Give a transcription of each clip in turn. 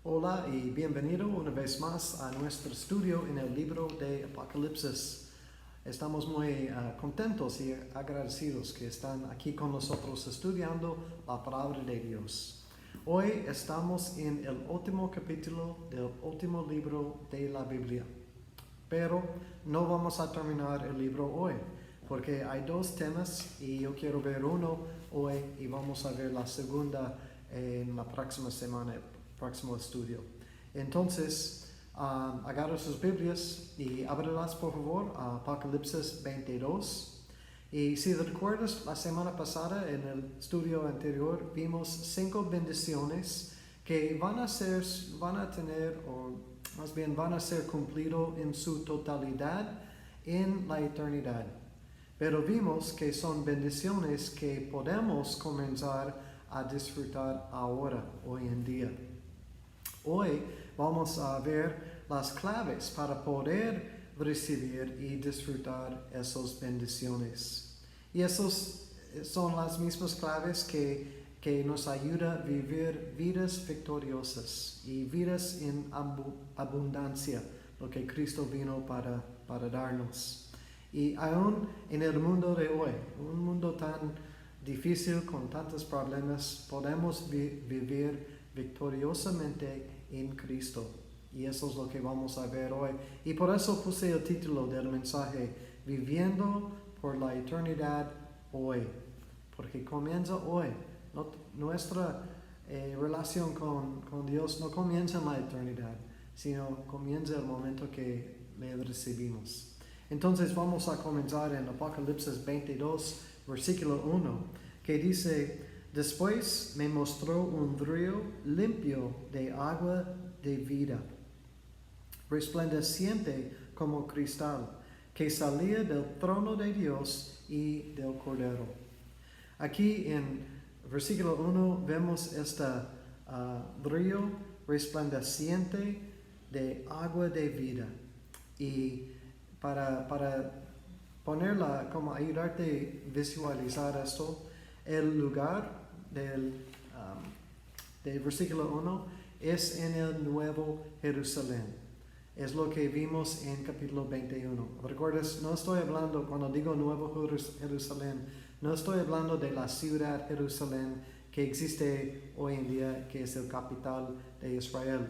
Hola y bienvenido una vez más a nuestro estudio en el libro de Apocalipsis. Estamos muy contentos y agradecidos que están aquí con nosotros estudiando la palabra de Dios. Hoy estamos en el último capítulo del último libro de la Biblia, pero no vamos a terminar el libro hoy porque hay dos temas y yo quiero ver uno hoy y vamos a ver la segunda en la próxima semana, el próximo estudio. Entonces, agarra sus Biblias y ábrelas por favor a Apocalipsis 22. Y si recuerdas, la semana pasada en el estudio anterior vimos 5 bendiciones que van a ser cumplido en su totalidad en la eternidad. Pero vimos que son bendiciones que podemos comenzar a disfrutar ahora, hoy en día. Hoy vamos a ver las claves para poder recibir y disfrutar esas bendiciones. Y esas son las mismas claves que nos ayudan a vivir vidas victoriosas y vidas en abundancia, lo que Cristo vino para darnos. Y aún en el mundo de hoy, un mundo tan difícil con tantos problemas, podemos vivir victoriosamente en Cristo. Y eso es lo que vamos a ver hoy. Y por eso puse el título del mensaje, Viviendo por la eternidad hoy. Porque comienza hoy. Nuestra relación con Dios no comienza en la eternidad, sino comienza el momento que le recibimos. Entonces vamos a comenzar en Apocalipsis 22, versículo 1, que dice: Después me mostró un río limpio de agua de vida, resplandeciente como cristal, que salía del trono de Dios y del Cordero. Aquí en versículo 1 vemos este río resplandeciente de agua de vida. Y para ponerla, como ayudarte a visualizar esto, el lugar del versículo 1 es en el Nuevo Jerusalén. Es lo que vimos en capítulo 21. ¿Recuerdas? No estoy hablando, cuando digo Nuevo Jerusalén, no estoy hablando de la ciudad Jerusalén que existe hoy en día, que es el capital de Israel,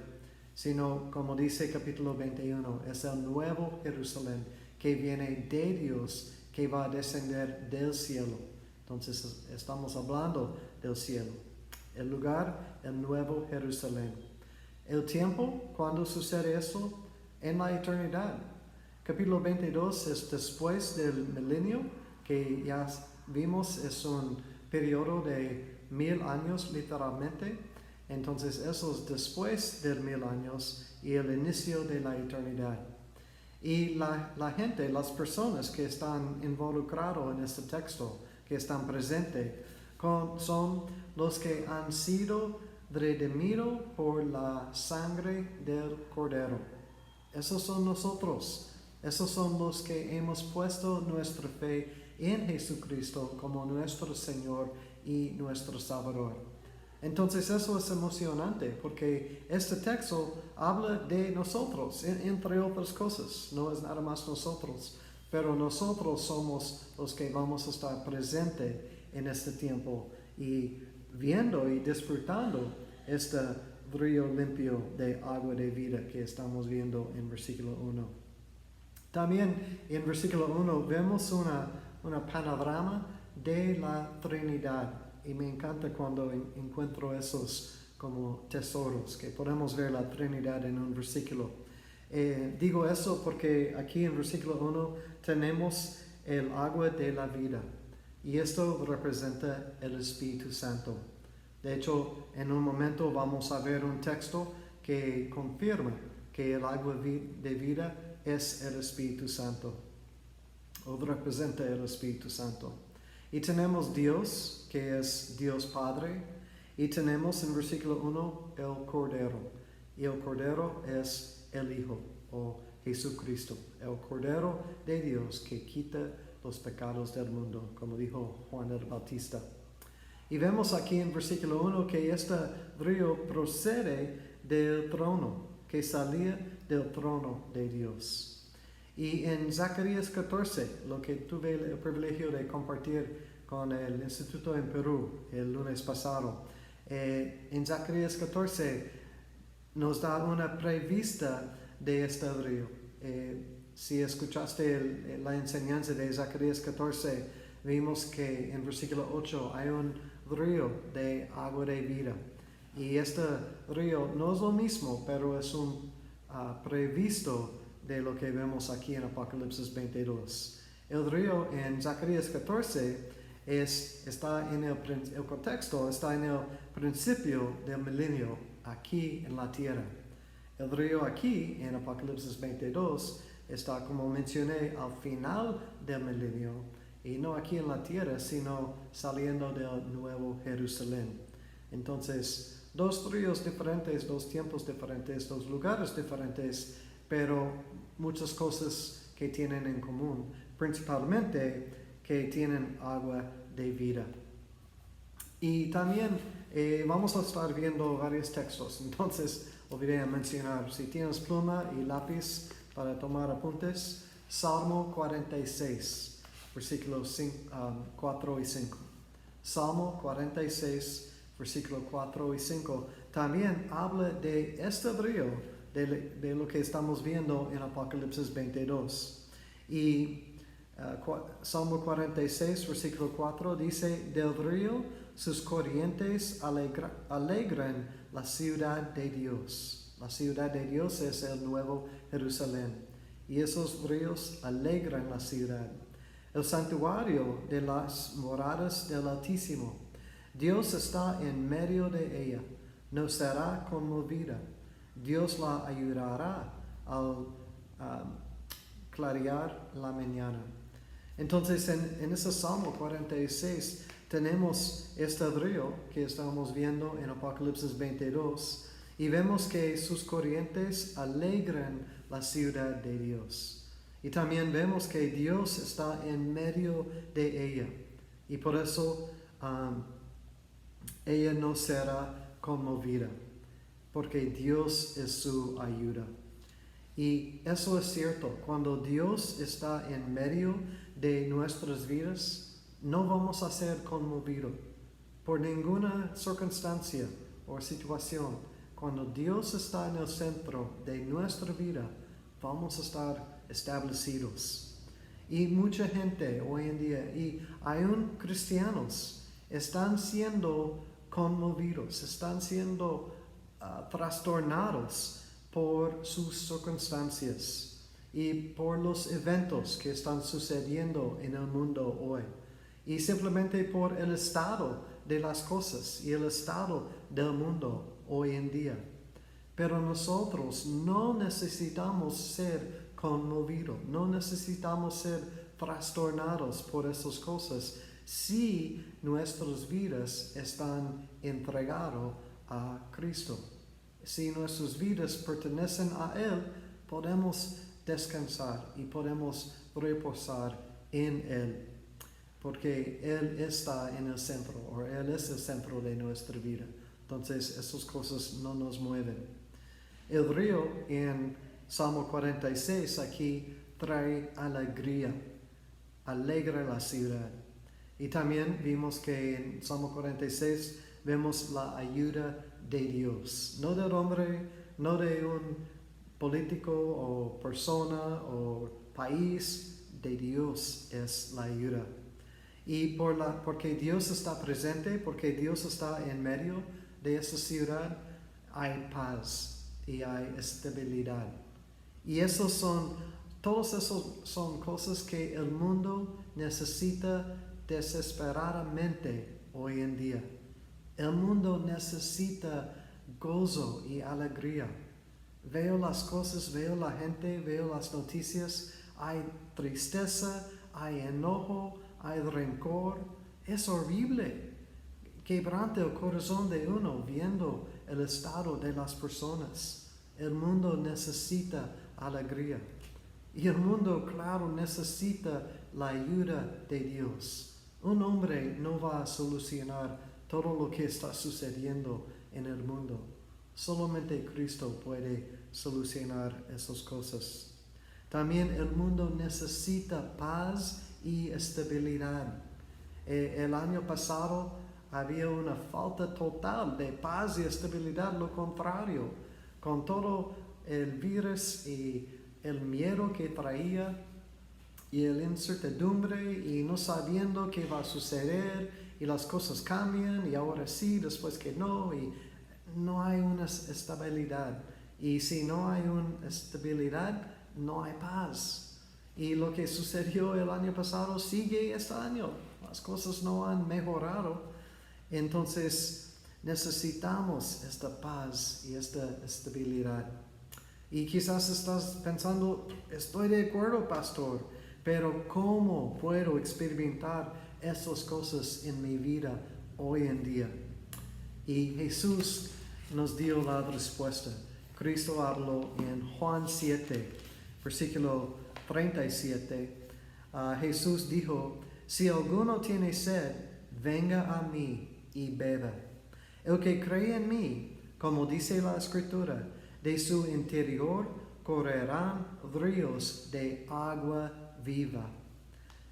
sino, como dice capítulo 21, es el Nuevo Jerusalén que viene de Dios, que va a descender del cielo. Entonces estamos hablando del cielo. El lugar, el Nuevo Jerusalén. El tiempo, ¿cuándo sucede eso? En la eternidad. Capítulo 22 es después del milenio, que ya vimos es un periodo de 1000 años literalmente. Entonces eso es después del 1000 años y el inicio de la eternidad. Y la gente, las personas que están involucrados en este texto, que están presentes, son los que han sido redimidos por la sangre del Cordero. Esos son nosotros. Esos son los que hemos puesto nuestra fe en Jesucristo como nuestro Señor y nuestro Salvador. Entonces eso es emocionante porque este texto habla de nosotros, entre otras cosas. No es nada más nosotros, pero nosotros somos los que vamos a estar presentes en este tiempo y viendo y disfrutando este río limpio de agua de vida que estamos viendo en versículo 1. También en versículo 1 vemos una panorama de la Trinidad. Y me encanta cuando encuentro esos como tesoros, que podemos ver la Trinidad en un versículo. Digo eso porque aquí en versículo 1 tenemos el agua de la vida. Y esto representa el Espíritu Santo. De hecho, en un momento vamos a ver un texto que confirma que el agua de vida es el Espíritu Santo, o representa el Espíritu Santo. Y tenemos Dios, que es Dios Padre, y tenemos en versículo 1 el Cordero. Y el Cordero es el Hijo, o Jesucristo, el Cordero de Dios que quita los pecados del mundo, como dijo Juan el Bautista. Y vemos aquí en versículo 1 que este río procede del trono, que salía del trono de Dios. Y en Zacarías 14, lo que tuve el privilegio de compartir con el Instituto en Perú el lunes pasado, en Zacarías 14 nos da una prevista de este río. Si escuchaste la enseñanza de Zacarías 14, vimos que en versículo 8 hay un río de agua de vida. Y este río no es lo mismo, pero es un previsto de lo que vemos aquí en Apocalipsis 22. El río en Zacarías 14 está en el contexto, está en el principio del milenio aquí en la tierra. El río aquí en Apocalipsis 22 está, como mencioné, al final del milenio, y no aquí en la tierra, sino saliendo del Nuevo Jerusalén. Entonces, dos ríos diferentes, dos tiempos diferentes, dos lugares diferentes, pero muchas cosas que tienen en común, principalmente que tienen agua de vida. Y también vamos a estar viendo varios textos, entonces olvidé mencionar, si tienes pluma y lápiz para tomar apuntes, Salmo 46, versículos 4 y 5. Salmo 46, versículos 4 y 5, también habla de este río, de lo que estamos viendo en Apocalipsis 22. Y Salmo 46, versículo 4 dice, del río sus corrientes alegran la ciudad de Dios. La ciudad de Dios es el Nuevo Jerusalén. Y esos ríos alegran la ciudad. El santuario de las moradas del Altísimo. Dios está en medio de ella. No será conmovida. Dios la ayudará al clarear la mañana. Entonces en ese Salmo 46 tenemos este río que estamos viendo en Apocalipsis 22 y vemos que sus corrientes alegran la ciudad de Dios. Y también vemos que Dios está en medio de ella y por eso ella no será conmovida, porque Dios es su ayuda. Y eso es cierto, cuando Dios está en medio de nuestras vidas, no vamos a ser conmovidos por ninguna circunstancia o situación. Cuando Dios está en el centro de nuestra vida, vamos a estar establecidos. Y mucha gente hoy en día, y aún cristianos, están siendo conmovidos, están siendo trastornados por sus circunstancias y por los eventos que están sucediendo en el mundo hoy. Y simplemente por el estado de las cosas y el estado del mundo hoy en día. Pero nosotros no necesitamos ser conmovidos, no necesitamos ser trastornados por esas cosas si nuestras vidas están entregadas a Cristo. Si nuestras vidas pertenecen a Él, podemos descansar y podemos reposar en Él. Porque Él está en el centro, o Él es el centro de nuestra vida. Entonces, esas cosas no nos mueven. El río en Salmo 46 aquí trae alegría, alegra la ciudad. Y también vimos que en Salmo 46 vemos la ayuda de Dios, no del hombre, no de un político o persona o país, de Dios es la ayuda. Y porque Dios está presente, porque Dios está en medio de esa ciudad, hay paz y hay estabilidad. Y todos esos son cosas que el mundo necesita desesperadamente hoy en día. El mundo necesita gozo y alegría. Veo las cosas, veo la gente, veo las noticias, hay tristeza, hay enojo, hay rencor. Es horrible. Quebranta el corazón de uno viendo el estado de las personas. El mundo necesita alegría. Y el mundo, claro, necesita la ayuda de Dios. Un hombre no va a solucionar todo lo que está sucediendo en el mundo. Solamente Cristo puede solucionar esas cosas. También el mundo necesita paz y estabilidad. El año pasado había una falta total de paz y estabilidad, lo contrario, con todo el virus y el miedo que traía y la incertidumbre y no sabiendo qué va a suceder y las cosas cambian y ahora sí, después que no, y no hay una estabilidad. Y si no hay una estabilidad, no hay paz. Y lo que sucedió el año pasado sigue este año. Las cosas no han mejorado. Entonces necesitamos esta paz y esta estabilidad. Y quizás estás pensando, estoy de acuerdo, pastor, pero ¿cómo puedo experimentar esas cosas en mi vida hoy en día? Y Jesús nos dio la respuesta. Cristo habló en Juan 7, versículo 37. Jesús dijo, si alguno tiene sed, venga a mí y beba. El que cree en mí, como dice la Escritura, de su interior correrán ríos de agua viva.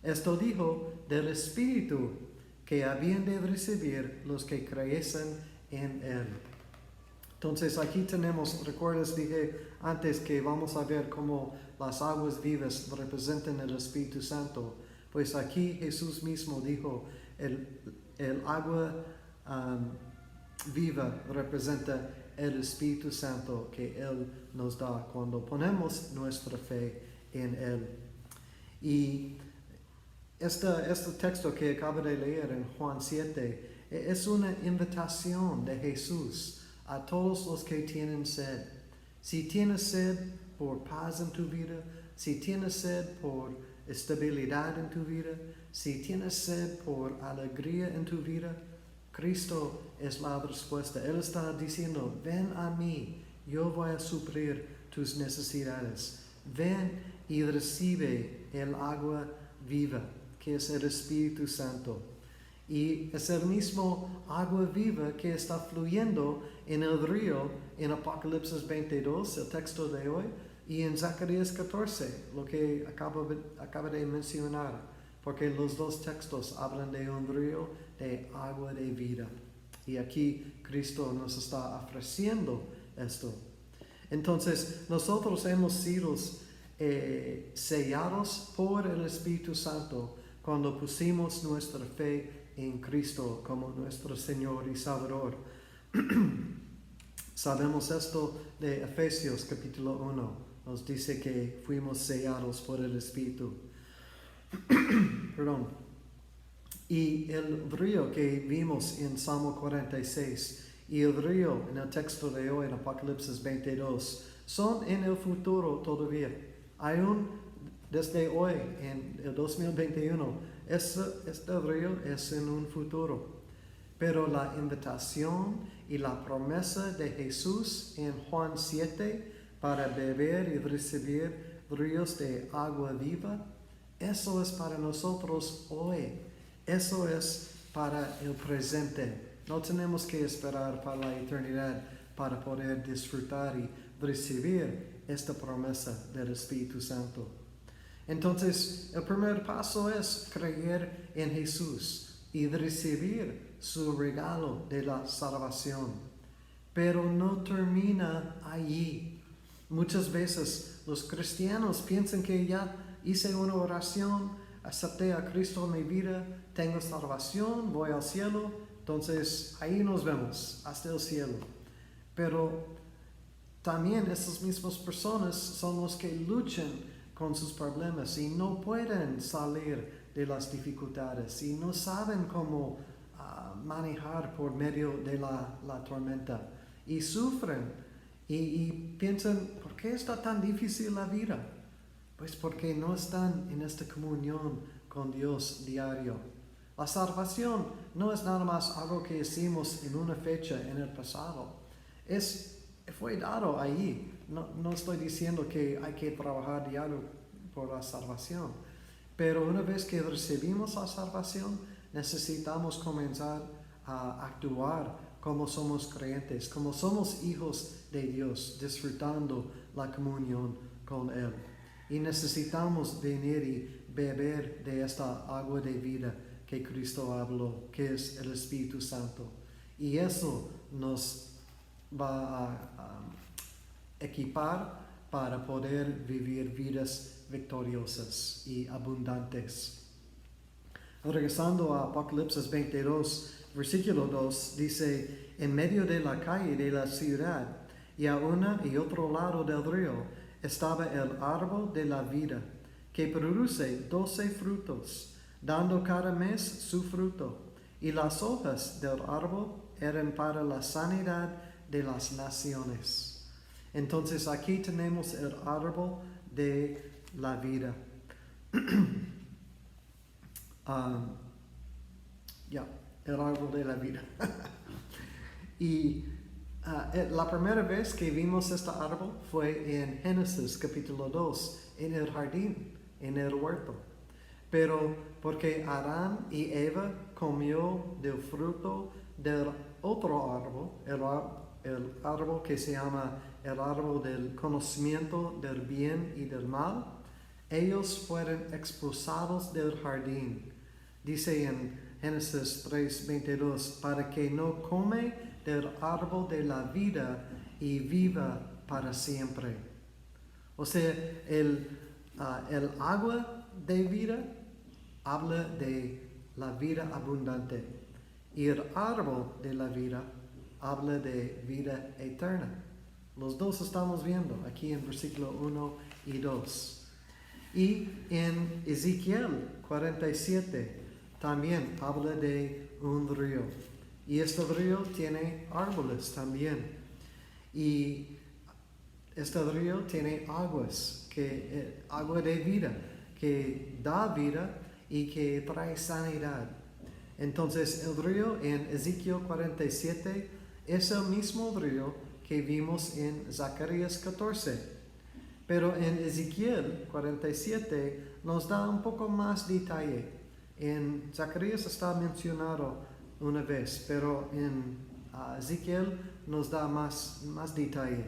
Esto dijo del Espíritu que habían de recibir los que creyesen en Él. Entonces aquí tenemos, recuerdas, dije antes que vamos a ver cómo las aguas vivas representan el Espíritu Santo. Pues aquí Jesús mismo dijo, el agua viva representa el Espíritu Santo que Él nos da cuando ponemos nuestra fe en Él. Y este texto que acabo de leer en Juan 7 es una invitación de Jesús a todos los que tienen sed. Si tienes sed por paz en tu vida, si tienes sed por estabilidad en tu vida, si tienes sed por alegría en tu vida, Cristo es la respuesta. Él está diciendo, ven a mí, yo voy a suplir tus necesidades. Ven y recibe el agua viva, que es el Espíritu Santo. Y es el mismo agua viva que está fluyendo en el río en Apocalipsis 22, el texto de hoy, y en Zacarías 14, lo que acabo de mencionar. Porque los dos textos hablan de un río de agua de vida. Y aquí Cristo nos está ofreciendo esto. Entonces, nosotros hemos sido sellados por el Espíritu Santo cuando pusimos nuestra fe en Cristo como nuestro Señor y Salvador. Sabemos esto de Efesios capítulo 1. Nos dice que fuimos sellados por el Espíritu. Perdón. Y el río que vimos en Salmo 46 y el río en el texto de hoy en Apocalipsis 22 son en el futuro todavía. Aún desde hoy, en el 2021, este río es en un futuro. Pero la invitación y la promesa de Jesús en Juan 7 para beber y recibir ríos de agua viva, eso es para nosotros hoy. Eso es para el presente. No tenemos que esperar para la eternidad para poder disfrutar y recibir esta promesa del Espíritu Santo. Entonces, el primer paso es creer en Jesús y recibir su regalo de la salvación. Pero no termina allí. Muchas veces los cristianos piensan que ya hice una oración, acepté a Cristo en mi vida, tengo salvación, voy al cielo, entonces ahí nos vemos, hasta el cielo. Pero también esas mismas personas son los que luchan con sus problemas y no pueden salir de las dificultades y no saben cómo manejar por medio de la tormenta y sufren y piensan, ¿por qué está tan difícil la vida? Pues porque no están en esta comunión con Dios diario. La salvación no es nada más algo que hicimos en una fecha en el pasado. Fue dado ahí. No estoy diciendo que hay que trabajar diario por la salvación. Pero una vez que recibimos la salvación, necesitamos comenzar a actuar como somos creyentes, como somos hijos de Dios, disfrutando la comunión con Él. Y necesitamos venir y beber de esta agua de vida que Cristo habló, que es el Espíritu Santo. Y eso nos va a equipar para poder vivir vidas victoriosas y abundantes. Regresando a Apocalipsis 22, versículo 2, dice, en medio de la calle de la ciudad y a una y otro lado del río estaba el árbol de la vida, que produce 12 frutos, dando cada mes su fruto, y las hojas del árbol eran para la sanidad de las naciones. Entonces aquí tenemos el árbol de la vida. El árbol de la vida. Y la primera vez que vimos este árbol fue en Génesis capítulo 2, en el jardín, en el huerto. Pero porque Adán y Eva comió del fruto del otro árbol, el árbol que se llama el árbol del conocimiento del bien y del mal, ellos fueron expulsados del jardín. Dice en Génesis 3:22, para que no come del árbol de la vida y viva para siempre. O sea, el agua de vida habla de la vida abundante y el árbol de la vida habla de vida eterna. Los dos estamos viendo aquí en versículo 1 y 2. Y en Ezequiel 47 también habla de un río. Y este río tiene árboles también. Y este río tiene aguas, agua de vida, que da vida y que trae sanidad. Entonces el río en Ezequiel 47 es el mismo río que vimos en Zacarías 14. Pero en Ezequiel 47 nos da un poco más detalle. En Zacarías está mencionado una vez, pero en Ezequiel nos da más detalle.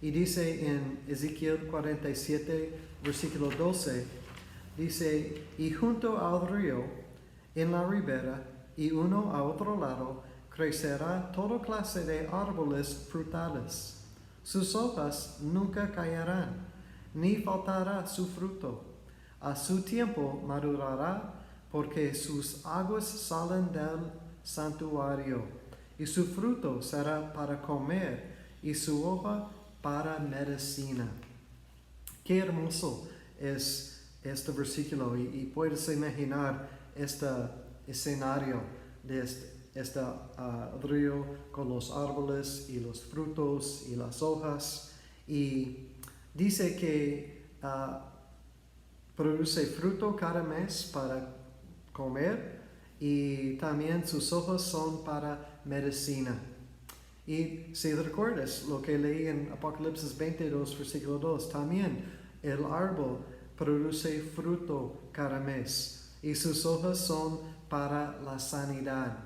Y dice en Ezequiel 47, versículo 12, dice, y junto al río, en la ribera, y uno a otro lado, crecerá toda clase de árboles frutales. Sus hojas nunca caerán, ni faltará su fruto. A su tiempo madurará, porque sus aguas salen del santuario, y su fruto será para comer, y su hoja para medicina. Qué hermoso es este versículo, y puedes imaginar este escenario de este río con los árboles y los frutos y las hojas. Y dice que produce fruto cada mes para comer y también sus hojas son para medicina. Y si recuerdas lo que leí en Apocalipsis 22, versículo 2, también el árbol produce fruto cada mes y sus hojas son para la sanidad.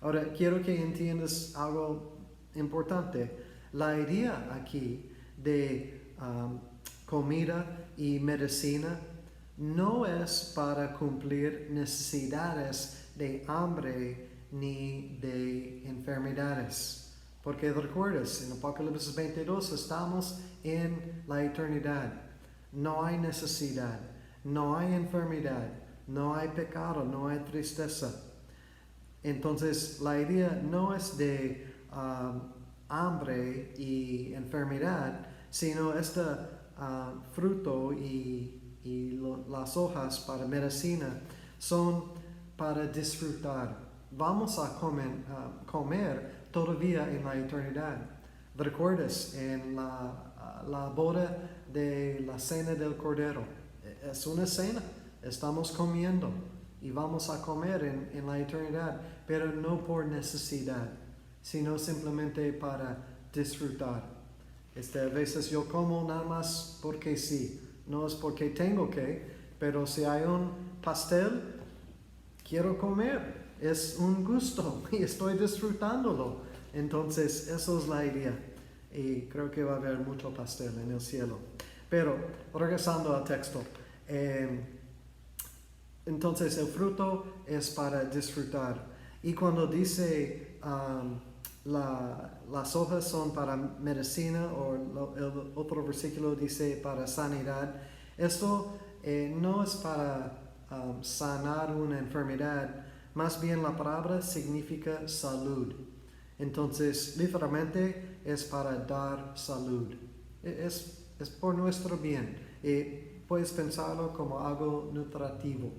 Ahora, quiero que entiendas algo importante. La idea aquí de comida y medicina no es para cumplir necesidades de hambre ni de enfermedades. Porque recuerdas, en Apocalipsis 22 estamos en la eternidad. No hay necesidad, no hay enfermedad, no hay pecado, no hay tristeza. Entonces, la idea no es de hambre y enfermedad, sino este fruto y las hojas para medicina son para disfrutar. Vamos a comer todavía en la eternidad. ¿Recuerdas en la boda de la cena del Cordero? Es una cena, estamos comiendo y vamos a comer en la eternidad, pero no por necesidad, sino simplemente para disfrutar. A veces yo como nada más porque sí, no es porque tengo que, pero si hay un pastel, quiero comer, es un gusto y estoy disfrutándolo. Entonces, eso es la idea. Y creo que va a haber mucho pastel en el cielo. Pero, regresando al texto. Entonces, el fruto es para disfrutar. Y cuando dice las hojas son para medicina, o el otro versículo dice para sanidad, esto no es para sanar una enfermedad, más bien la palabra significa salud. Entonces, literalmente es para dar salud. Es por nuestro bien. Puedes pensarlo como algo nutritivo,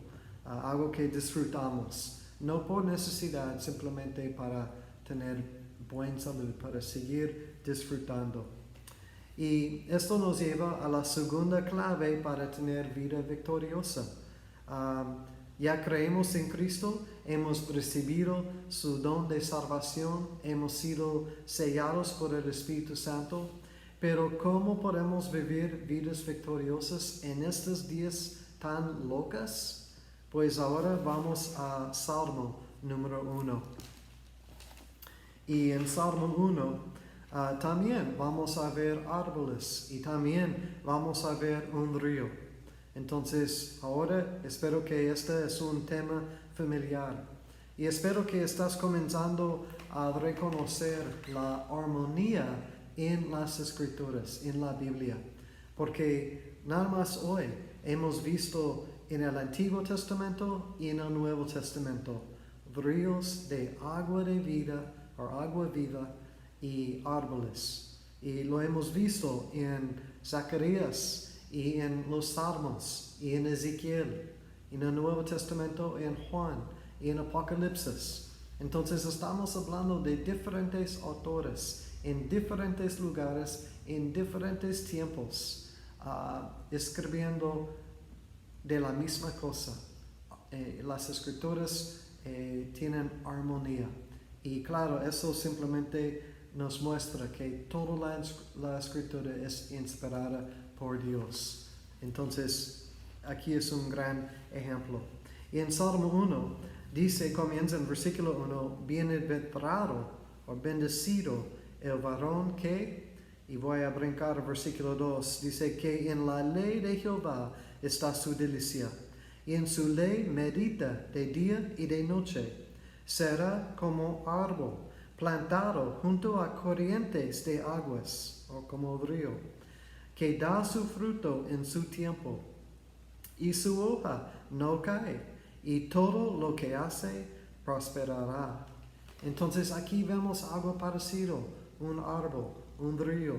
algo que disfrutamos. No por necesidad, simplemente para tener buena salud, para seguir disfrutando. Y esto nos lleva a la segunda clave para tener vida victoriosa. Ya creemos en Cristo, hemos recibido su don de salvación, hemos sido sellados por el Espíritu Santo, pero ¿cómo podemos vivir vidas victoriosas en estos días tan locas? Pues ahora vamos a Salmo número 1. Y en Salmo 1 también vamos a ver árboles y también vamos a ver un río. Entonces, ahora espero que este es un tema familiar y espero que estás comenzando a reconocer la armonía en las Escrituras, en la Biblia, porque nada más hoy hemos visto en el Antiguo Testamento y en el Nuevo Testamento ríos de agua de vida o agua viva y árboles, y lo hemos visto en Zacarías y en los Salmos, y en Ezequiel, en el Nuevo Testamento, en Juan, y en Apocalipsis. Entonces estamos hablando de diferentes autores, en diferentes lugares, en diferentes tiempos, escribiendo de la misma cosa. Las Escrituras tienen armonía. Y claro, eso simplemente nos muestra que toda la Escritura es inspirada por Dios. Entonces, aquí es un gran ejemplo. Y en Salmo 1 dice, comienza en versículo 1, bienaventurado o bendecido el varón que, y voy a brincar al versículo 2, dice que en la ley de Jehová está su delicia, y en su ley medita de día y de noche. Será como árbol plantado junto a corrientes de aguas, o como río, que da su fruto en su tiempo, y su hoja no cae, y todo lo que hace prosperará. Entonces aquí vemos algo parecido, un árbol, un río,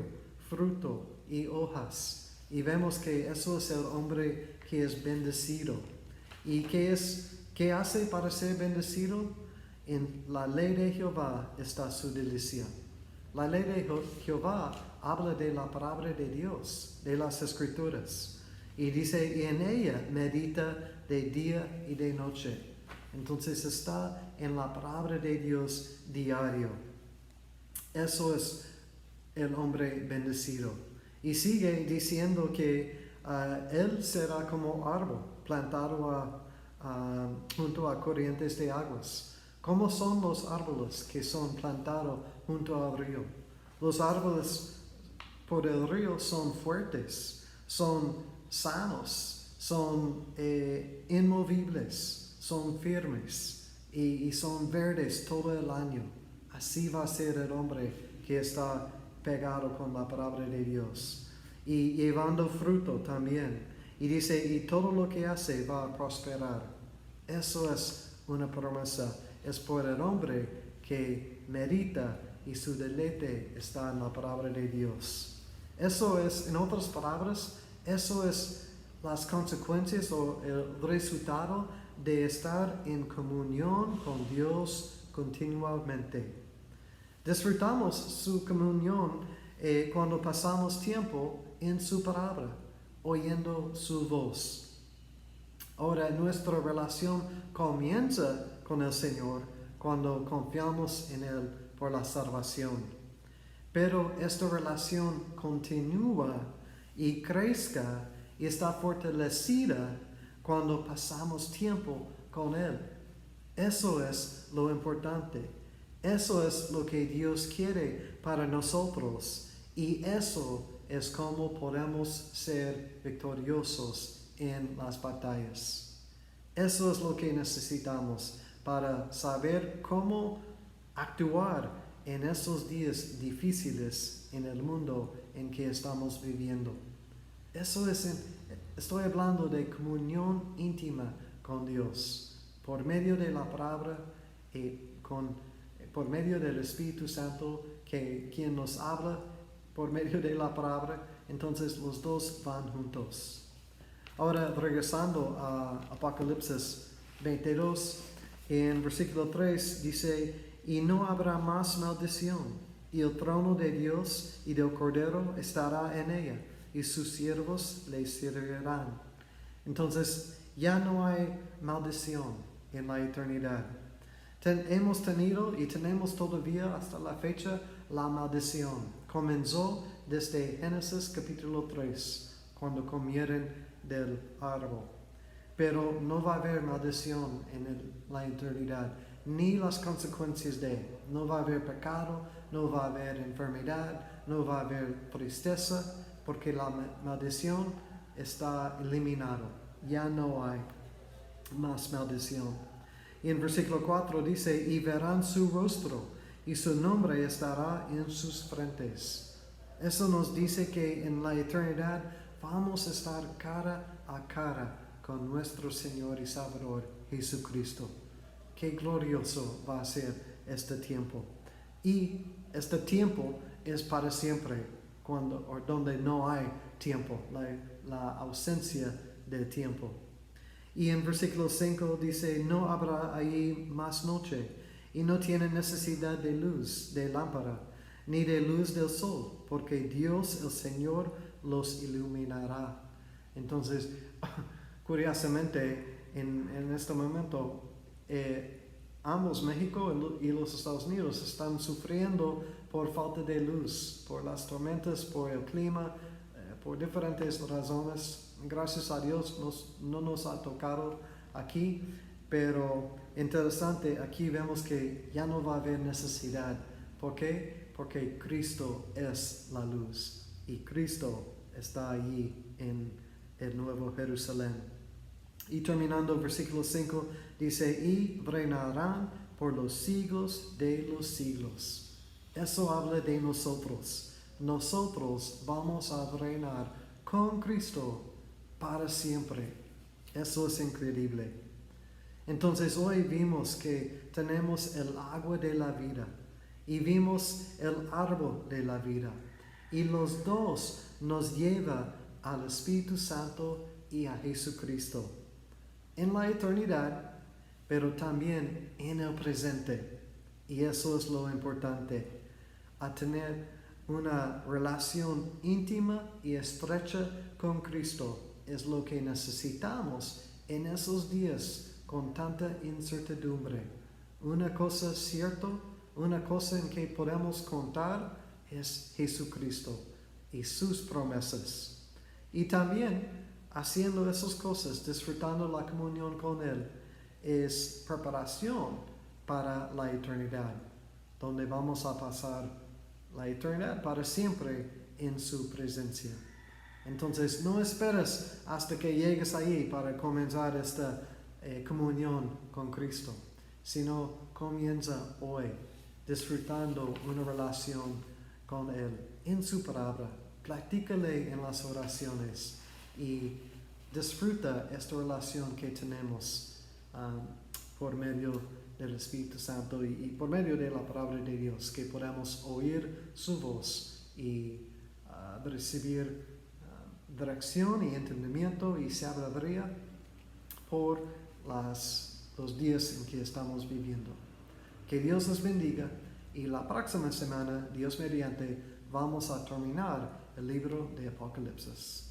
fruto y hojas. Y vemos que eso es el hombre que es bendecido. ¿Y qué hace para ser bendecido? En la ley de Jehová está su delicia. La ley de Jehová habla de la palabra de Dios, de las Escrituras. Y dice, y en ella medita de día y de noche. Entonces está en la palabra de Dios diario. Eso es el hombre bendecido. Y sigue diciendo que él será como árbol plantado junto a corrientes de aguas. ¿Cómo son los árboles que son plantados junto al río? Los árboles por el río son fuertes, son sanos, son inmovibles, son firmes y son verdes todo el año. Así va a ser el hombre que está pegado con la palabra de Dios y llevando fruto también. Y dice, y todo lo que hace va a prosperar. Eso es una promesa. Es por el hombre que medita y su deleite está en la palabra de Dios. Eso es, en otras palabras, eso es las consecuencias o el resultado de estar en comunión con Dios continuamente. Disfrutamos su comunión cuando pasamos tiempo en su palabra, oyendo su voz. Ahora nuestra relación comienza con el Señor cuando confiamos en Él por la salvación. Pero esta relación continúa y crezca y está fortalecida cuando pasamos tiempo con Él. Eso es lo importante. Eso es lo que Dios quiere para nosotros y eso es como podemos ser victoriosos en las batallas. Eso es lo que necesitamos para saber cómo actuar en esos días difíciles en el mundo en que estamos viviendo. Estoy hablando de comunión íntima con Dios por medio de la palabra y por medio del Espíritu Santo, quien nos habla por medio de la palabra. Entonces los dos van juntos. Ahora regresando a Apocalipsis 22, en versículo 3 dice: y no habrá más maldición, y el trono de Dios y del Cordero estará en ella, y sus siervos le servirán. Entonces ya no hay maldición en la eternidad. Hemos tenido y tenemos todavía hasta la fecha la maldición. Comenzó desde Génesis capítulo 3, cuando comieron del árbol. Pero no va a haber maldición en la eternidad, ni las consecuencias no va a haber pecado, no va a haber enfermedad, no va a haber tristeza, porque la maldición está eliminada. Ya no hay más maldición. Y en versículo 4 dice: y verán su rostro, y su nombre estará en sus frentes. Eso nos dice que en la eternidad vamos a estar cara a cara con nuestro Señor y Salvador Jesucristo. Qué glorioso va a ser este tiempo. Y este tiempo es para siempre, donde no hay tiempo, la ausencia de tiempo. Y en versículo 5 dice: no habrá ahí más noche, y no tienen necesidad de luz de lámpara, ni de luz del sol, porque Dios el Señor los iluminará. Entonces, curiosamente, en este momento, ambos, México y los Estados Unidos, están sufriendo por falta de luz, por las tormentas, por el clima, por diferentes razones. Gracias a Dios no nos ha tocado aquí, pero interesante, aquí vemos que ya no va a haber necesidad. ¿Por qué? Porque Cristo es la luz y Cristo está allí en el Nuevo Jerusalén. Y terminando el versículo 5 dice: y reinarán por los siglos de los siglos. Eso habla de nosotros. Nosotros vamos a reinar con Cristo para siempre. Eso es increíble. Entonces hoy vimos que tenemos el agua de la vida y vimos el árbol de la vida. Y los dos nos llevan al Espíritu Santo y a Jesucristo. En la eternidad, pero también en el presente. Y eso es lo importante, a tener una relación íntima y estrecha con Cristo. Es lo que necesitamos en esos días con tanta incertidumbre. Una cosa cierta, una cosa en que podemos contar es Jesucristo y sus promesas. Y también haciendo esas cosas, disfrutando la comunión con Él, es preparación para la eternidad, donde vamos a pasar la eternidad para siempre en su presencia. Entonces no esperes hasta que llegues ahí para comenzar esta comunión con Cristo, sino comienza hoy disfrutando una relación con Él en su palabra. Platícale en las oraciones y disfruta esta relación que tenemos por medio del Espíritu Santo y por medio de la palabra de Dios, que podamos oír su voz y recibir dirección y entendimiento y sabiduría por los días en que estamos viviendo. Que Dios les bendiga y la próxima semana, Dios mediante, vamos a terminar el libro de Apocalipsis.